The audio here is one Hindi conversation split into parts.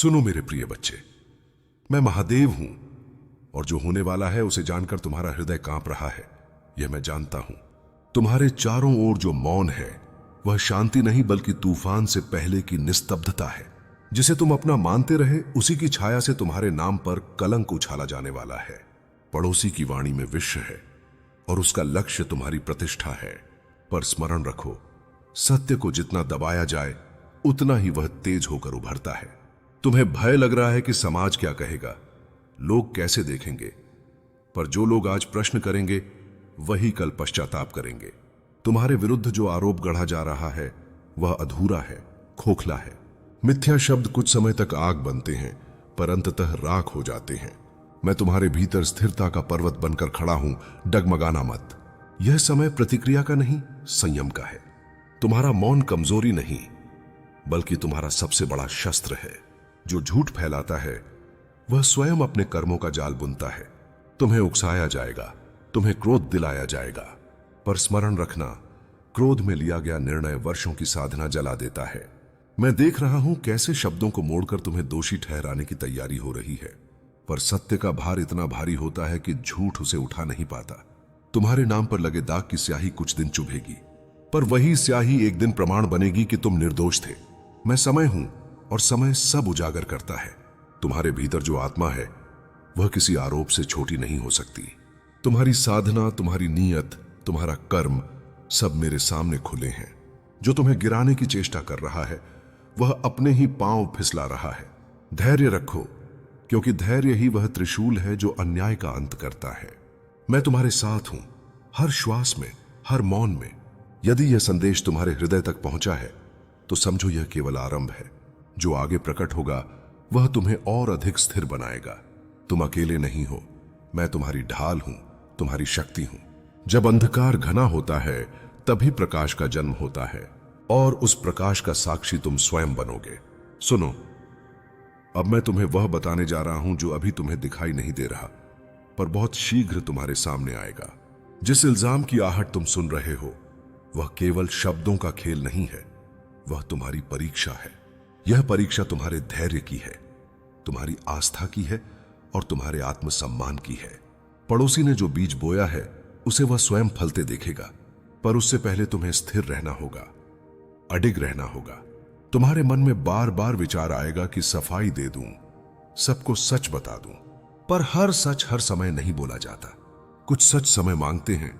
सुनो मेरे प्रिय बच्चे, मैं महादेव हूं और जो होने वाला है उसे जानकर तुम्हारा हृदय कांप रहा है, यह मैं जानता हूं। तुम्हारे चारों ओर जो मौन है वह शांति नहीं बल्कि तूफान से पहले की निस्तब्धता है। जिसे तुम अपना मानते रहे उसी की छाया से तुम्हारे नाम पर कलंक उछाला जाने वाला है। पड़ोसी की वाणी में विष है और उसका लक्ष्य तुम्हारी प्रतिष्ठा है। पर स्मरण रखो, सत्य को जितना दबाया जाए उतना ही वह तेज होकर उभरता है। तुम्हें भय लग रहा है कि समाज क्या कहेगा, लोग कैसे देखेंगे, पर जो लोग आज प्रश्न करेंगे वही कल पश्चाताप करेंगे। तुम्हारे विरुद्ध जो आरोप गढ़ा जा रहा है वह अधूरा है, खोखला है। मिथ्या शब्द कुछ समय तक आग बनते हैं पर अंततः राख हो जाते हैं। मैं तुम्हारे भीतर स्थिरता का पर्वत बनकर खड़ा हूं, डगमगाना मत। यह समय प्रतिक्रिया का नहीं, संयम का है। तुम्हारा मौन कमजोरी नहीं बल्कि तुम्हारा सबसे बड़ा शस्त्र है। जो झूठ फैलाता है वह स्वयं अपने कर्मों का जाल बुनता है। तुम्हें उकसाया जाएगा, तुम्हें क्रोध दिलाया जाएगा, पर स्मरण रखना, क्रोध में लिया गया निर्णय वर्षों की साधना जला देता है। मैं देख रहा हूं कैसे शब्दों को मोड़कर तुम्हें दोषी ठहराने की तैयारी हो रही है, पर सत्य का भार इतना भारी होता है कि झूठ उसे उठा नहीं पाता। तुम्हारे नाम पर लगे दाग की स्याही कुछ दिन चुभेगी, पर वही स्याही एक दिन प्रमाण बनेगी कि तुम निर्दोष थे। मैं समय हूं और समय सब उजागर करता है। तुम्हारे भीतर जो आत्मा है वह किसी आरोप से छोटी नहीं हो सकती। तुम्हारी साधना, तुम्हारी नीयत, तुम्हारा कर्म सब मेरे सामने खुले हैं। जो तुम्हें गिराने की चेष्टा कर रहा है वह अपने ही पांव फिसला रहा है। धैर्य रखो, क्योंकि धैर्य ही वह त्रिशूल है जो अन्याय का अंत करता है। मैं तुम्हारे साथ हूं, हर श्वास में, हर मौन में। यदि यह संदेश तुम्हारे हृदय तक पहुंचा है तो समझो यह केवल आरंभ है। जो आगे प्रकट होगा वह तुम्हें और अधिक स्थिर बनाएगा। तुम अकेले नहीं हो, मैं तुम्हारी ढाल हूं, तुम्हारी शक्ति हूं। जब अंधकार घना होता है तभी प्रकाश का जन्म होता है और उस प्रकाश का साक्षी तुम स्वयं बनोगे। सुनो, अब मैं तुम्हें वह बताने जा रहा हूं जो अभी तुम्हें दिखाई नहीं दे रहा, पर बहुत शीघ्र तुम्हारे सामने आएगा। जिस इल्जाम की आहट तुम सुन रहे हो वह केवल शब्दों का खेल नहीं है, वह तुम्हारी परीक्षा है। यह परीक्षा तुम्हारे धैर्य की है, तुम्हारी आस्था की है और तुम्हारे आत्मसम्मान की है। पड़ोसी ने जो बीज बोया है उसे वह स्वयं फलते देखेगा, पर उससे पहले तुम्हें स्थिर रहना होगा, अडिग रहना होगा। तुम्हारे मन में बार बार विचार आएगा कि सफाई दे दूं, सबको सच बता दूं, पर हर सच हर समय नहीं बोला जाता। कुछ सच समय मांगते हैं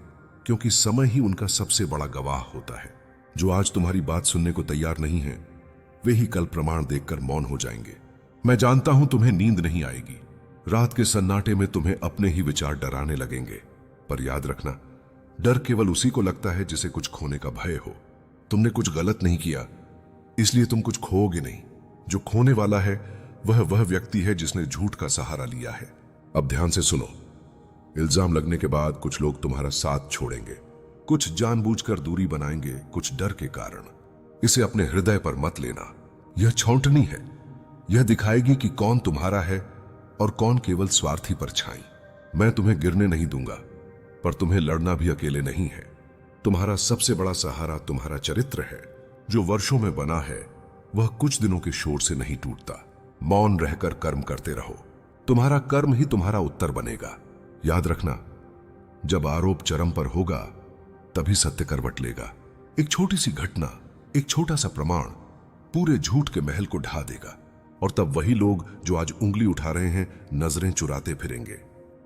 क्योंकि समय ही उनका सबसे बड़ा गवाह होता है। जो आज तुम्हारी बात सुनने को तैयार नहीं है वे ही कल प्रमाण देखकर मौन हो जाएंगे। मैं जानता हूं तुम्हें नींद नहीं आएगी। रात के सन्नाटे में तुम्हें अपने ही विचार डराने लगेंगे, पर याद रखना, डर केवल उसी को लगता है जिसे कुछ खोने का भय हो। तुमने कुछ गलत नहीं किया इसलिए तुम कुछ खोओगे नहीं। जो खोने वाला है वह व्यक्ति है जिसने झूठ का सहारा लिया है। अब ध्यान से सुनो, इल्जाम लगने के बाद कुछ लोग तुम्हारा साथ छोड़ेंगे, कुछ जानबूझकर दूरी बनाएंगे, कुछ डर के कारण। इसे अपने हृदय पर मत लेना, यह छौंटनी है। यह दिखाएगी कि कौन तुम्हारा है और कौन केवल स्वार्थी परछाई। मैं तुम्हें गिरने नहीं दूंगा, पर तुम्हें लड़ना भी अकेले नहीं है। तुम्हारा सबसे बड़ा सहारा तुम्हारा चरित्र है। जो वर्षों में बना है वह कुछ दिनों के शोर से नहीं टूटता। मौन रहकर कर्म करते रहो, तुम्हारा कर्म ही तुम्हारा उत्तर बनेगा। याद रखना, जब आरोप चरम पर होगा तभी सत्य करवट लेगा। एक छोटी सी घटना, एक छोटा सा प्रमाण पूरे झूठ के महल को ढा देगा, और तब वही लोग जो आज उंगली उठा रहे हैं नजरें चुराते फिरेंगे।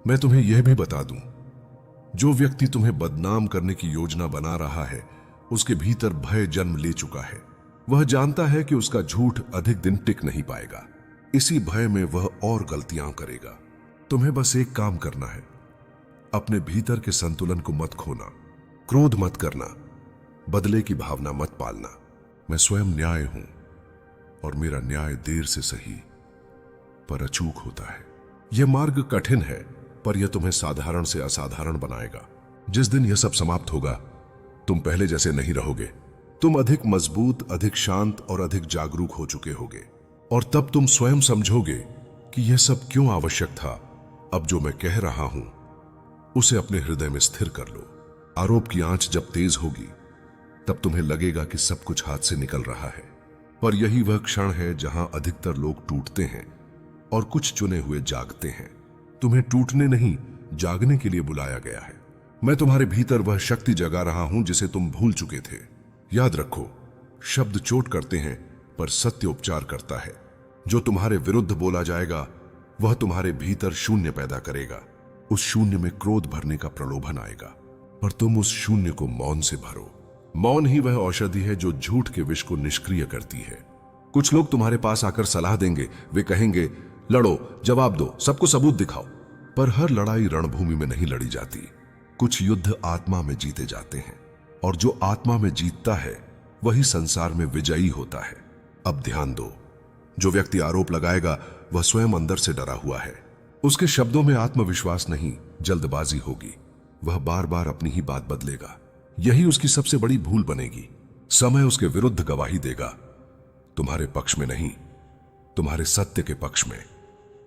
मैं तुम्हें यह भी बता दूं, जो व्यक्ति तुम्हें बदनाम करने की योजना बना रहा है उसके भीतर भय जन्म ले चुका है। वह जानता है कि उसका झूठ अधिक दिन टिक नहीं पाएगा। इसी भय में वह और गलतियां करेगा। तुम्हें बस एक काम करना है, अपने भीतर के संतुलन को मत खोना, क्रोध मत करना, बदले की भावना मत पालना। मैं स्वयं न्याय हूं और मेरा न्याय देर से सही पर अचूक होता है। यह मार्ग कठिन है पर यह तुम्हें साधारण से असाधारण बनाएगा। जिस दिन यह सब समाप्त होगा तुम पहले जैसे नहीं रहोगे। तुम अधिक मजबूत, अधिक शांत और अधिक जागरूक हो चुके होगे, और तब तुम स्वयं समझोगे कि यह सब क्यों आवश्यक था। अब जो मैं कह रहा हूं उसे अपने हृदय में स्थिर कर लो। आरोप की आंच जब तेज होगी तब तुम्हें लगेगा कि सब कुछ हाथ से निकल रहा है, पर यही वह क्षण है जहां अधिकतर लोग टूटते हैं और कुछ चुने हुए जागते हैं। तुम्हें टूटने नहीं, जागने के लिए बुलाया गया है। मैं तुम्हारे भीतर वह शक्ति जगा रहा हूं जिसे तुम भूल चुके थे। याद रखो, शब्द चोट करते हैं पर सत्य उपचार करता है। जो तुम्हारे विरुद्ध बोला जाएगा वह तुम्हारे भीतर शून्य पैदा करेगा। उस शून्य में क्रोध भरने का प्रलोभन आएगा, पर तुम उस शून्य को मौन से भरो। मौन ही वह औषधि है जो झूठ के विष को निष्क्रिय करती है। कुछ लोग तुम्हारे पास आकर सलाह देंगे। वे कहेंगे, लड़ो, जवाब दो, सबको सबूत दिखाओ। पर हर लड़ाई रणभूमि में नहीं लड़ी जाती। कुछ युद्ध आत्मा में जीते जाते हैं, और जो आत्मा में जीतता है वही संसार में विजयी होता है। अब ध्यान दो, जो व्यक्ति आरोप लगाएगा वह स्वयं अंदर से डरा हुआ है। उसके शब्दों में आत्मविश्वास नहीं, जल्दबाजी होगी। वह बार बार अपनी ही बात बदलेगा। यही उसकी सबसे बड़ी भूल बनेगी। समय उसके विरुद्ध गवाही देगा, तुम्हारे पक्ष में नहीं, तुम्हारे सत्य के पक्ष में।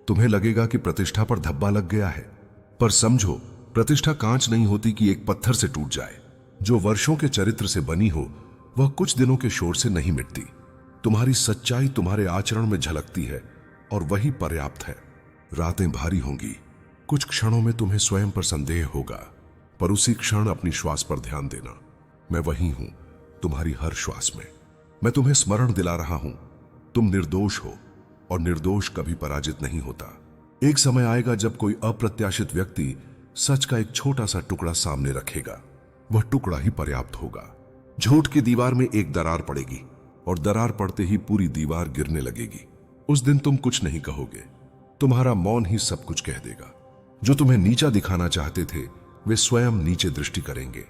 तुम्हें लगेगा कि प्रतिष्ठा पर धब्बा लग गया है, पर समझो, प्रतिष्ठा कांच नहीं होती कि एक पत्थर से टूट जाए। जो वर्षों के चरित्र से बनी हो वह कुछ दिनों के शोर से नहीं मिटती। तुम्हारी सच्चाई तुम्हारे आचरण में झलकती है और वही पर्याप्त है। रातें भारी होंगी, कुछ क्षणों में तुम्हें स्वयं पर संदेह होगा, पर उसी क्षण अपनी श्वास पर ध्यान देना। मैं वही हूं, तुम्हारी हर श्वास में। मैं तुम्हें स्मरण दिला रहा हूं, तुम निर्दोष हो और निर्दोष कभी पराजित नहीं होता। एक समय आएगा जब कोई अप्रत्याशित व्यक्ति सच का एक छोटा सा टुकड़ा सामने रखेगा। वह टुकड़ा ही पर्याप्त होगा। झूठ की दीवार में एक दरार पड़ेगी और दरार पड़ते ही पूरी दीवार गिरने लगेगी। उस दिन तुम कुछ नहीं कहोगे, तुम्हारा मौन ही सब कुछ कह देगा। जो तुम्हें नीचा दिखाना चाहते थे वे स्वयं नीचे दृष्टि करेंगे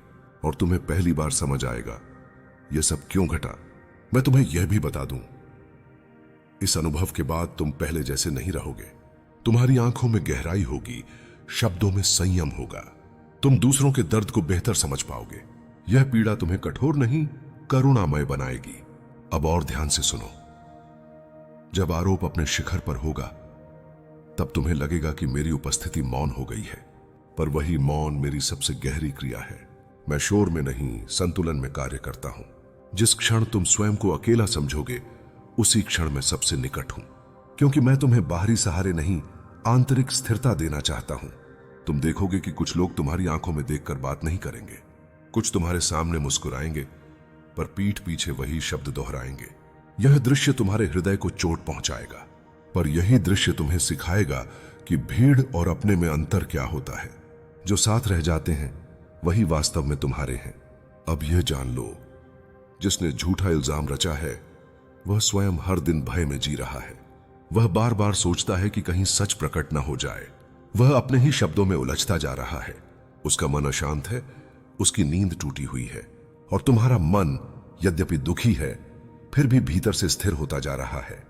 और तुम्हें पहली बार समझ आएगा यह सब क्यों घटा। मैं तुम्हें यह भी बता दूं, इस अनुभव के बाद तुम पहले जैसे नहीं रहोगे। तुम्हारी आंखों में गहराई होगी, शब्दों में संयम होगा। तुम दूसरों के दर्द को बेहतर समझ पाओगे। यह पीड़ा तुम्हें कठोर नहीं, करुणामय बनाएगी। अब और ध्यान से सुनो। जब आरोप अपने शिखर पर होगा तब तुम्हें लगेगा कि मेरी उपस्थिति मौन हो गई है, पर वही मौन मेरी सबसे गहरी क्रिया है। मैं शोर में नहीं, संतुलन में कार्य करता हूं। जिस क्षण तुम स्वयं को अकेला समझोगे उसी क्षण मैं सबसे निकट हूं, क्योंकि मैं तुम्हें बाहरी सहारे नहीं, आंतरिक स्थिरता देना चाहता हूं। तुम देखोगे कि कुछ लोग तुम्हारी आंखों में देखकर बात नहीं करेंगे, कुछ तुम्हारे सामने मुस्कुराएंगे, पर पीठ पीछे वही शब्द दोहराएंगे। यह दृश्य तुम्हारे हृदय को चोट पहुंचाएगा, पर यही दृश्य तुम्हें सिखाएगा कि भीड़ और अपने में अंतर क्या होता है। जो साथ रह जाते हैं वही वास्तव में तुम्हारे हैं। अब यह जान लो, जिसने झूठा इल्जाम रचा है वह स्वयं हर दिन भय में जी रहा है। वह बार बार सोचता है कि कहीं सच प्रकट न हो जाए। वह अपने ही शब्दों में उलझता जा रहा है। उसका मन अशांत है, उसकी नींद टूटी हुई है, और तुम्हारा मन यद्यपि दुखी है फिर भी भीतर से स्थिर होता जा रहा है।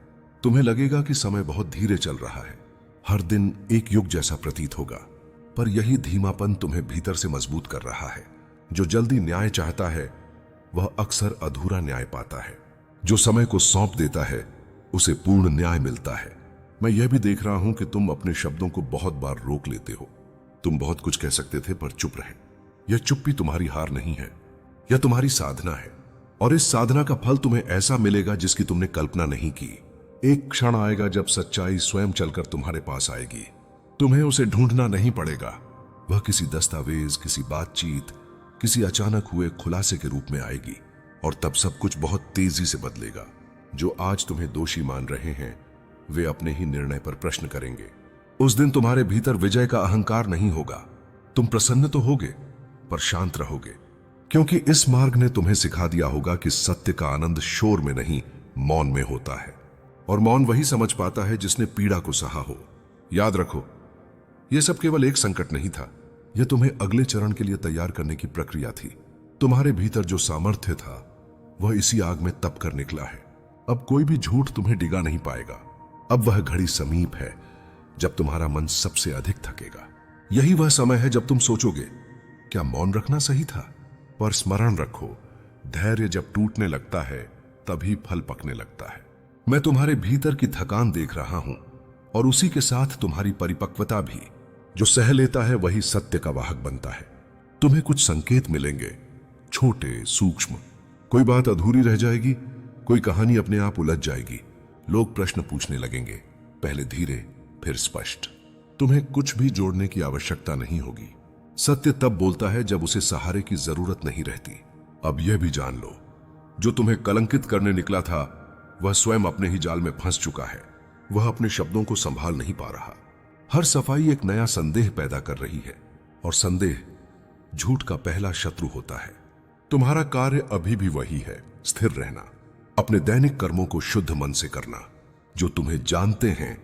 तुम्हें लगेगा कि समय बहुत धीरे चल रहा है, हर दिन एक युग जैसा प्रतीत होगा, पर यही धीमापन तुम्हें भीतर से मजबूत कर रहा है। जो जल्दी न्याय चाहता है वह अक्सर अधूरा न्याय पाता है। जो समय को सौंप देता है उसे पूर्ण न्याय मिलता है। मैं यह भी देख रहा हूं कि तुम अपने शब्दों को बहुत बार रोक लेते हो। तुम बहुत कुछ कह सकते थे पर चुप रहे। यह चुप्पी तुम्हारी हार नहीं है, यह तुम्हारी साधना है, और इस साधना का फल तुम्हें ऐसा मिलेगा जिसकी तुमने कल्पना नहीं की। एक क्षण आएगा जब सच्चाई स्वयं चलकर तुम्हारे पास आएगी। तुम्हें उसे ढूंढना नहीं पड़ेगा। वह किसी दस्तावेज, किसी बातचीत, किसी अचानक हुए खुलासे के रूप में आएगी, और तब सब कुछ बहुत तेजी से बदलेगा। जो आज तुम्हें दोषी मान रहे हैं वे अपने ही निर्णय पर प्रश्न करेंगे। उस दिन तुम्हारे भीतर विजय का अहंकार नहीं होगा। तुम प्रसन्न तो होगे पर शांत रहोगे, क्योंकि इस मार्ग ने तुम्हें सिखा दिया होगा कि सत्य का आनंद शोर में नहीं, मौन में होता है। और मौन वही समझ पाता है जिसने पीड़ा को सहा हो। याद रखो, यह सब केवल एक संकट नहीं था, यह तुम्हें अगले चरण के लिए तैयार करने की प्रक्रिया थी। तुम्हारे भीतर जो सामर्थ्य था वह इसी आग में तप कर निकला है। अब कोई भी झूठ तुम्हें डिगा नहीं पाएगा। अब वह घड़ी समीप है जब तुम्हारा मन सबसे अधिक थकेगा। यही वह समय है जब तुम सोचोगे, क्या मौन रखना सही था? पर स्मरण रखो, धैर्य जब टूटने लगता है तभी फल पकने लगता है। मैं तुम्हारे भीतर की थकान देख रहा हूं, और उसी के साथ तुम्हारी परिपक्वता भी। जो सह लेता है वही सत्य का वाहक बनता है। तुम्हें कुछ संकेत मिलेंगे, छोटे, सूक्ष्म। कोई बात अधूरी रह जाएगी, कोई कहानी अपने आप उलझ जाएगी। लोग प्रश्न पूछने लगेंगे, पहले धीरे फिर स्पष्ट। तुम्हें कुछ भी जोड़ने की आवश्यकता नहीं होगी। सत्य तब बोलता है जब उसे सहारे की जरूरत नहीं रहती। अब यह भी जान लो, जो तुम्हें कलंकित करने निकला था वह स्वयं अपने ही जाल में फंस चुका है। वह अपने शब्दों को संभाल नहीं पा रहा। हर सफाई एक नया संदेह पैदा कर रही है, और संदेह झूठ का पहला शत्रु होता है। तुम्हारा कार्य अभी भी वही है, स्थिर रहना, अपने दैनिक कर्मों को शुद्ध मन से करना। जो तुम्हें जानते हैं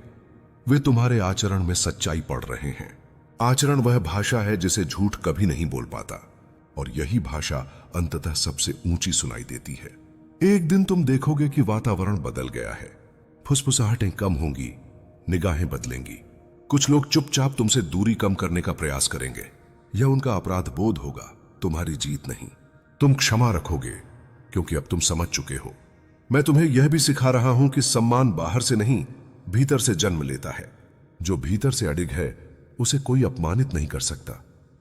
वे तुम्हारे आचरण में सच्चाई पढ़ रहे हैं। आचरण वह भाषा है जिसे झूठ कभी नहीं बोल पाता, और यही भाषा अंततः सबसे ऊंची सुनाई देती है। एक दिन तुम देखोगे कि वातावरण बदल गया है। फुसफुसाहटें कम होंगी, निगाहें बदलेंगी। कुछ लोग चुपचाप तुमसे दूरी कम करने का प्रयास करेंगे। यह उनका अपराध बोध होगा, तुम्हारी जीत नहीं। तुम क्षमा रखोगे क्योंकि अब तुम समझ चुके हो। मैं तुम्हें यह भी सिखा रहा हूं कि सम्मान बाहर से नहीं, भीतर से जन्म लेता है। जो भीतर से अडिग है उसे कोई अपमानित नहीं कर सकता।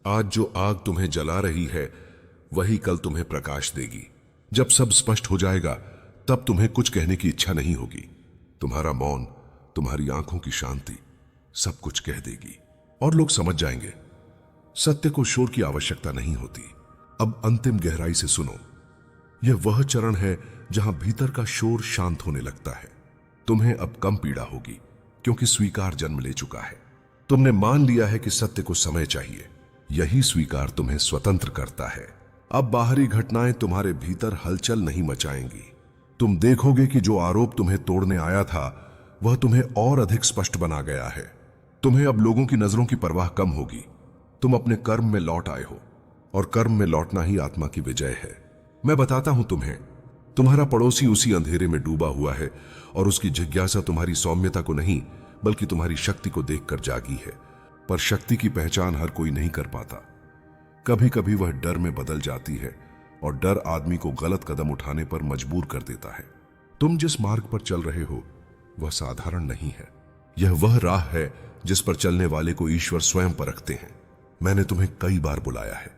आज जो आग तुम्हें जला रही है वही कल तुम्हें प्रकाश देगी। जब सब स्पष्ट हो जाएगा तब तुम्हें कुछ कहने की इच्छा नहीं होगी। तुम्हारा मौन, तुम्हारी आंखों की शांति सब कुछ कह देगी, और लोग समझ जाएंगे। सत्य को शोर की आवश्यकता नहीं होती। अब अंतिम गहराई से सुनो। यह वह चरण है जहां भीतर का शोर शांत होने लगता है। तुम्हें अब कम पीड़ा होगी क्योंकि स्वीकार जन्म ले चुका है। तुमने मान लिया है कि सत्य को समय चाहिए। यही स्वीकार तुम्हें स्वतंत्र करता है। अब बाहरी घटनाएं तुम्हारे भीतर हलचल नहीं मचाएंगी। तुम देखोगे कि जो आरोप तुम्हें तोड़ने आया था वह तुम्हें और अधिक स्पष्ट बना गया है। तुम्हें अब लोगों की नजरों की परवाह कम होगी। तुम अपने कर्म में लौट आए हो, और कर्म में लौटना ही आत्मा की विजय है। मैं बताता हूं तुम्हें, तुम्हारा पड़ोसी उसी अंधेरे में डूबा हुआ है, और उसकी जिज्ञासा तुम्हारी सौम्यता को नहीं बल्कि तुम्हारी शक्ति को देखकर जागी है। पर शक्ति की पहचान हर कोई नहीं कर पाता। कभी कभी वह डर में बदल जाती है, और डर आदमी को गलत कदम उठाने पर मजबूर कर देता है। तुम जिस मार्ग पर चल रहे हो वह साधारण नहीं है। यह वह राह है जिस पर चलने वाले को ईश्वर स्वयं परखते हैं। मैंने तुम्हें कई बार बुलाया है,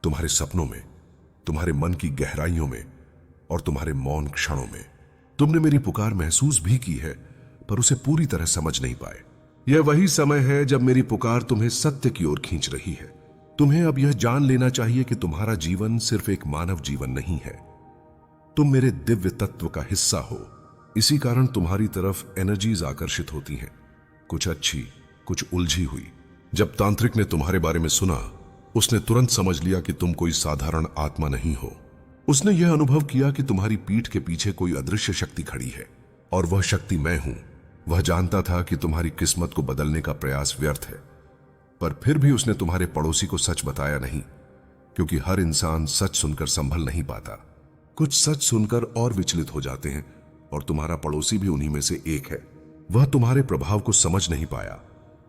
तुम्हारे सपनों में, तुम्हारे मन की गहराइयों में, और तुम्हारे मौन क्षणों में। तुमने मेरी पुकार महसूस भी की है, पर उसे पूरी तरह समझ नहीं पाए। यह वही समय है जब मेरी पुकार तुम्हें सत्य की ओर खींच रही है। तुम्हें अब यह जान लेना चाहिए कि तुम्हारा जीवन सिर्फ एक मानव जीवन नहीं है। तुम मेरे दिव्य तत्व का हिस्सा हो। इसी कारण तुम्हारी तरफ एनर्जीज आकर्षित होती हैं, कुछ अच्छी, कुछ उलझी हुई। जब तांत्रिक ने तुम्हारे बारे में सुना, उसने तुरंत समझ लिया कि तुम कोई साधारण आत्मा नहीं हो। उसने यह अनुभव किया कि तुम्हारी पीठ के पीछे कोई अदृश्य शक्ति खड़ी है, और वह शक्ति मैं हूं। वह जानता था कि तुम्हारी किस्मत को बदलने का प्रयास व्यर्थ है, पर फिर भी उसने तुम्हारे पड़ोसी को सच बताया नहीं, क्योंकि हर इंसान सच सुनकर संभल नहीं पाता। कुछ सच सुनकर और विचलित हो जाते हैं, और तुम्हारा पड़ोसी भी उन्हीं में से एक है। वह तुम्हारे प्रभाव को समझ नहीं पाया,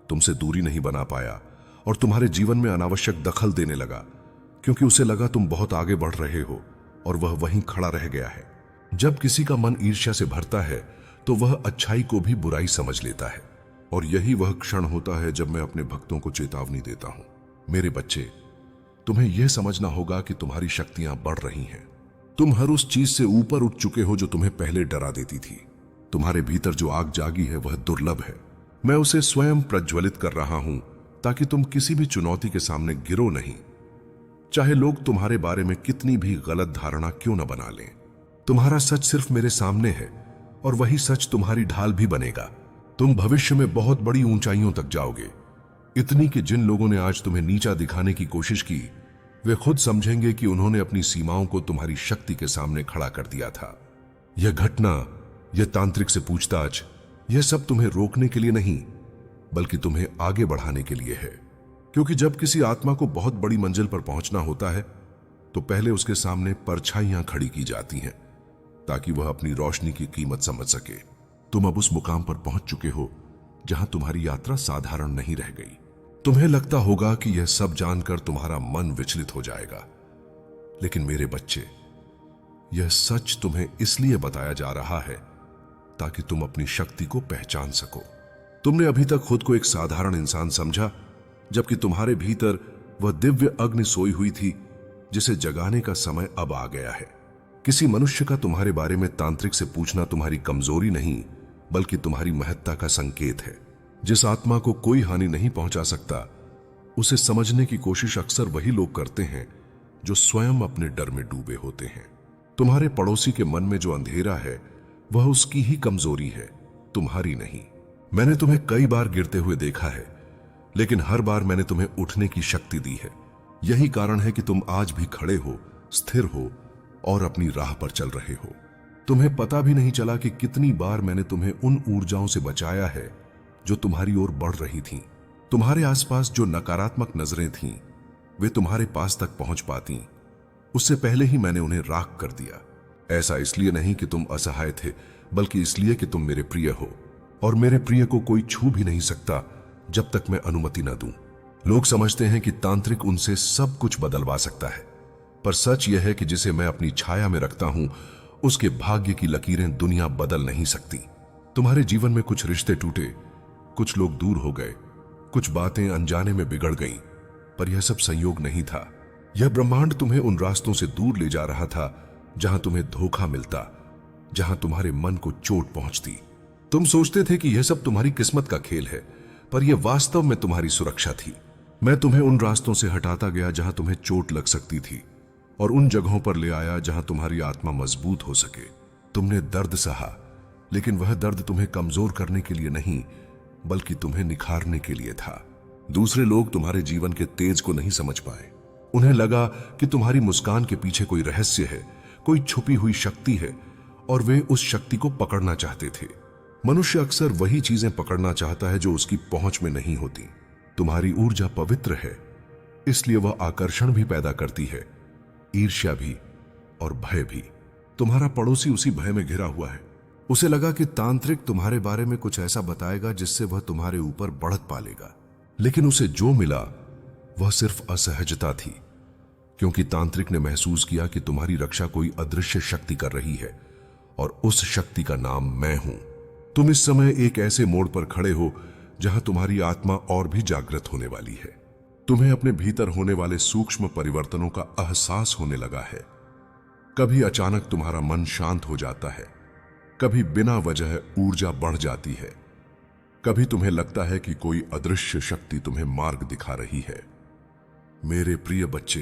तुमसे दूरी नहीं बना पाया, और तुम्हारे जीवन में अनावश्यक दखल देने लगा, क्योंकि उसे लगा तुम बहुत आगे बढ़ रहे हो और वह वहीं खड़ा रह गया है। जब किसी का मन ईर्ष्या से भरता है तो वह अच्छाई को भी बुराई समझ लेता है, और यही वह क्षण होता है जब मैं अपने भक्तों को चेतावनी देता हूं। मेरे बच्चे, तुम्हें यह समझना होगा कि तुम्हारी शक्तियां बढ़ रही हैं। तुम हर उस चीज से ऊपर उठ चुके हो जो तुम्हें पहले डरा देती थी। तुम्हारे भीतर जो आग जागी है वह दुर्लभ है। मैं उसे स्वयं प्रज्वलित कर रहा हूं ताकि तुम किसी भी चुनौती के सामने गिरो नहीं, चाहे लोग तुम्हारे बारे में कितनी भी गलत धारणा क्यों न बना लें। तुम्हारा सच सिर्फ मेरे सामने है, और वही सच तुम्हारी ढाल भी बनेगा। तुम भविष्य में बहुत बड़ी ऊंचाइयों तक जाओगे, इतनी कि जिन लोगों ने आज तुम्हें नीचा दिखाने की कोशिश की, वे खुद समझेंगे कि उन्होंने अपनी सीमाओं को तुम्हारी शक्ति के सामने खड़ा कर दिया था। यह घटना, यह तांत्रिक से पूछताछ, यह सब तुम्हें रोकने के लिए नहीं बल्कि तुम्हें आगे बढ़ाने के लिए है। क्योंकि जब किसी आत्मा को बहुत बड़ी मंजिल पर पहुंचना होता है तो पहले उसके सामने परछाइयां खड़ी की जाती हैं ताकि वह अपनी रोशनी की कीमत समझ सके। तुम अब उस मुकाम पर पहुंच चुके हो जहां तुम्हारी यात्रा साधारण नहीं रह गई। तुम्हें लगता होगा कि यह सब जानकर तुम्हारा मन विचलित हो जाएगा, लेकिन मेरे बच्चे, यह सच तुम्हें इसलिए बताया जा रहा है ताकि तुम अपनी शक्ति को पहचान सको। तुमने अभी तक खुद को एक साधारण इंसान समझा, जबकि तुम्हारे भीतर वह दिव्य अग्नि सोई हुई थी जिसे जगाने का समय अब आ गया है। किसी मनुष्य का तुम्हारे बारे में तांत्रिक से पूछना तुम्हारी कमजोरी नहीं बल्कि तुम्हारी महत्ता का संकेत है। जिस आत्मा को कोई हानि नहीं पहुंचा सकता, उसे समझने की कोशिश अक्सर वही लोग करते हैं जो स्वयं अपने डर में डूबे होते हैं। तुम्हारे पड़ोसी के मन में जो अंधेरा है वह उसकी ही कमजोरी है, तुम्हारी नहीं। मैंने तुम्हें कई बार गिरते हुए देखा है, लेकिन हर बार मैंने तुम्हें उठने की शक्ति दी है। यही कारण है कि तुम आज भी खड़े हो, स्थिर हो और अपनी राह पर चल रहे हो। तुम्हें पता भी नहीं चला कि कितनी बार मैंने तुम्हें उन ऊर्जाओं से बचाया है जो तुम्हारी ओर बढ़ रही थीं। तुम्हारे आसपास जो नकारात्मक नजरें थीं, वे तुम्हारे पास तक पहुंच पाती उससे पहले ही मैंने उन्हें राख कर दिया। ऐसा इसलिए नहीं कि तुम असहाय थे, बल्कि इसलिए कि तुम मेरे प्रिय हो, और मेरे प्रिय को कोई छू भी नहीं सकता जब तक मैं अनुमति न दूं। लोग समझते हैं कि तांत्रिक उनसे सब कुछ बदलवा सकता है, पर सच यह है कि जिसे मैं अपनी छाया में रखता हूं, उसके भाग्य की लकीरें दुनिया बदल नहीं सकती। तुम्हारे जीवन में कुछ रिश्ते टूटे, कुछ लोग दूर हो गए, कुछ बातें अनजाने में बिगड़ गईं, पर यह सब संयोग नहीं था। यह ब्रह्मांड तुम्हें उन रास्तों से दूर ले जा रहा था जहां तुम्हें धोखा मिलता, जहां तुम्हारे मन को चोट पहुंचती। तुम सोचते थे कि यह सब तुम्हारी किस्मत का खेल है, पर यह वास्तव में तुम्हारी सुरक्षा थी। मैं तुम्हें उन रास्तों से हटाता गया जहां तुम्हें चोट लग सकती थी, और उन जगहों पर ले आया जहां तुम्हारी आत्मा मजबूत हो सके। तुमने दर्द सहा, लेकिन वह दर्द तुम्हें कमजोर करने के लिए नहीं, बल्कि तुम्हें निखारने के लिए था। दूसरे लोग तुम्हारे जीवन के तेज को नहीं समझ पाए। उन्हें लगा कि तुम्हारी मुस्कान के पीछे कोई रहस्य है, कोई छुपी हुई शक्ति है, और वे उस शक्ति को पकड़ना चाहते थे। मनुष्य अक्सर वही चीजें पकड़ना चाहता है जो उसकी पहुंच में नहीं होती। तुम्हारी ऊर्जा पवित्र है, इसलिए वह आकर्षण भी पैदा करती है, ईर्ष्या भी और भय भी। तुम्हारा पड़ोसी उसी भय में घिरा हुआ है। उसे लगा कि तांत्रिक तुम्हारे बारे में कुछ ऐसा बताएगा जिससे वह तुम्हारे ऊपर बढ़त पालेगा, लेकिन उसे जो मिला वह सिर्फ असहजता थी, क्योंकि तांत्रिक ने महसूस किया कि तुम्हारी रक्षा कोई अदृश्य शक्ति कर रही है, और उस शक्ति का नाम मैं हूं। तुम इस समय एक ऐसे मोड़ पर खड़े हो जहां तुम्हारी आत्मा और भी जागृत होने वाली है। तुम्हें अपने भीतर होने वाले सूक्ष्म परिवर्तनों का एहसास होने लगा है। कभी अचानक तुम्हारा मन शांत हो जाता है, कभी बिना वजह ऊर्जा बढ़ जाती है, कभी तुम्हें लगता है कि कोई अदृश्य शक्ति तुम्हें मार्ग दिखा रही है। मेरे प्रिय बच्चे,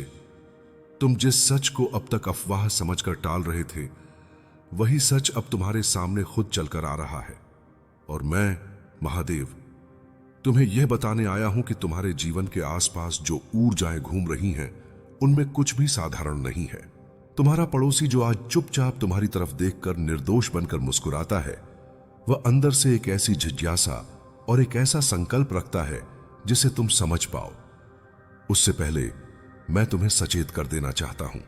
तुम जिस सच को अब तक अफवाह समझकर टाल रहे थे, वही सच अब तुम्हारे सामने खुद चलकर आ रहा है। और मैं, महादेव, तुम्हें यह बताने आया हूं कि तुम्हारे जीवन के आसपास जो ऊर्जाएं घूम रही हैं, उनमें कुछ भी साधारण नहीं है। तुम्हारा पड़ोसी जो आज चुपचाप तुम्हारी तरफ देखकर निर्दोष बनकर मुस्कुराता है, वह अंदर से एक ऐसी जिज्ञासा और एक ऐसा संकल्प रखता है जिसे तुम समझ पाओ। उससे पहले मैं तुम्हें सचेत कर देना चाहता हूं।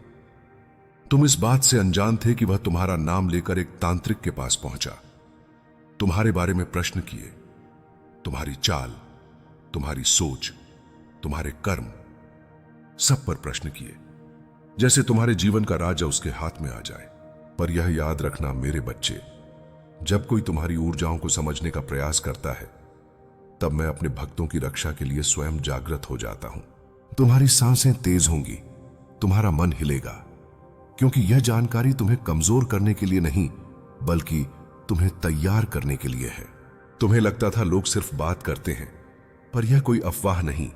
तुम इस बात से अनजान थे कि वह तुम्हारा नाम लेकर एक तांत्रिक के पास पहुंचा, तुम्हारे बारे में प्रश्न किए, तुम्हारी चाल, तुम्हारी सोच, तुम्हारे कर्म, सब पर प्रश्न किए, जैसे तुम्हारे जीवन का राज उसके हाथ में आ जाए। पर यह याद रखना मेरे बच्चे, जब कोई तुम्हारी ऊर्जाओं को समझने का प्रयास करता है, तब मैं अपने भक्तों की रक्षा के लिए स्वयं जागृत हो जाता हूं। तुम्हारी सांसें तेज होंगी, तुम्हारा मन हिलेगा, क्योंकि यह जानकारी तुम्हें कमजोर करने के लिए नहीं, बल्कि तुम्हें तैयार करने के लिए है। तुम्हें लगता था लोग सिर्फ बात करते हैं, पर यह कोई अफवाह नहीं,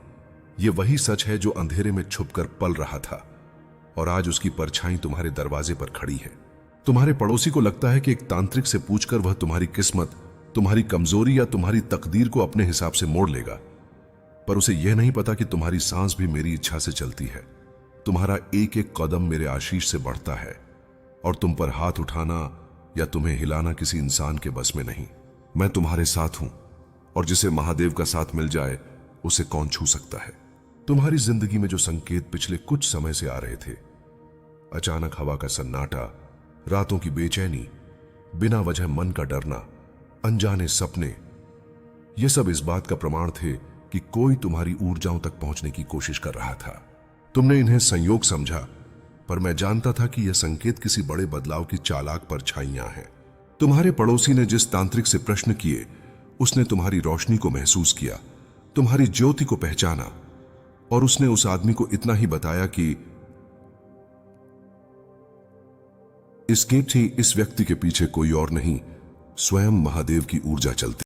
यह वही सच है जो अंधेरे में छुपकर पल रहा था, और आज उसकी परछाई तुम्हारे दरवाजे पर खड़ी है। तुम्हारे पड़ोसी को लगता है कि एक तांत्रिक से पूछकर वह तुम्हारी किस्मत, तुम्हारी कमजोरी या तुम्हारी तकदीर को अपने हिसाब से मोड़ लेगा, पर उसे यह नहीं पता कि तुम्हारी सांस भी मेरी इच्छा से चलती है। तुम्हारा एक एक कदम मेरे आशीष से बढ़ता है, और तुम पर हाथ उठाना या तुम्हें हिलाना किसी इंसान के बस में नहीं। मैं तुम्हारे साथ हूं, और जिसे महादेव का साथ मिल जाए उसे कौन छू सकता है। तुम्हारी जिंदगी में जो संकेत पिछले कुछ समय से आ रहे थे, अचानक हवा का सन्नाटा, रातों की बेचैनी, बिना वजह मन का डरना, अनजाने सपने, ये सब इस बात का प्रमाण थे कि कोई तुम्हारी ऊर्जाओं तक पहुंचने की कोशिश कर रहा था। तुमने इन्हें संयोग समझा, पर मैं जानता था कि यह संकेत किसी बड़े बदलाव की चालाक परछाइयां हैं। तुम्हारे पड़ोसी ने जिस तांत्रिक से प्रश्न किए, उसने तुम्हारी रोशनी को महसूस किया, तुम्हारी ज्योति को पहचाना, और उसने उस आदमी को इतना ही बताया कि इसके ठीक इस व्यक्ति के पीछे कोई और नहीं, स्वयं महादेव की ऊर्जा चलती।